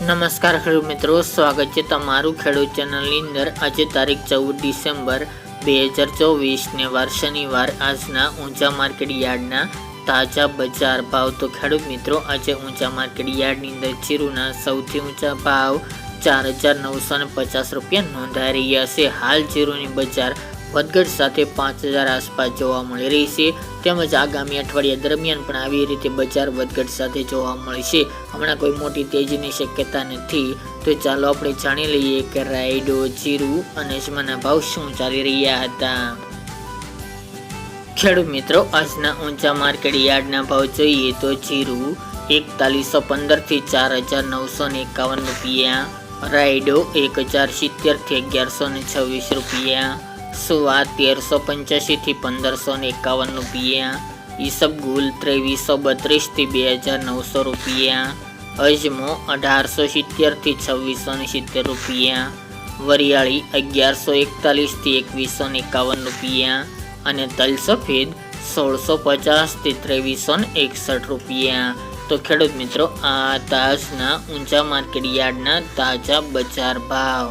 નમસ્કાર ખેડૂત મિત્રો, સ્વાગત છે તમારું ખેડૂત ચેનલની અંદર। આજે તારીખ 14 ડિસેમ્બર 2024 ને વાર શનિવાર। આજના ઊંચા માર્કેટ યાર્ડના તાજા બજાર ભાવ। તો ખેડૂત મિત્રો, આજે ઊંચા માર્કેટ યાર્ડની અંદર જીરુના સૌથી ઊંચા ભાવ 4,950 રૂપિયા નોંધાઈ રહ્યા છે। હાલ જીરુની બજાર વધઘટ સાથે 5,000 આસપાસ જોવા મળી રહી છે, તેમજ આગામી અઠવાડિયા દરમિયાન પણ આવી રીતે બજાર વધઘટ સાથે જોવા મળશે। હમણાં કોઈ મોટી તેજીની શક્યતા નથી। તો ચાલો આપણે જાણી લઈએ કે રાયડો, જીરું અને અજમાના ભાવ શું ચાલી રહ્યા હતા। ખેડૂત મિત્રો, આજના ઊંચા માર્કેટ યાર્ડના ભાવ જોઈએ તો જીરું 4115 થી 4,951 રૂપિયા, રાયડો 1070 થી 1126 રૂપિયા, સુવા 1385 થી 1551 રૂપિયા, ઈસબગુલ 2332 થી 2,900 રૂપિયા, અજમો 1870 થી 2670 રૂપિયા, વરિયાળી 1141 થી 2151 રૂપિયા અને તલ સફેદ 1650 થી 2361 રૂપિયા। તો ખેડૂત મિત્રો, આ તાજના ઊંચા માર્કેટ યાર્ડના તાજા બજાર ભાવ।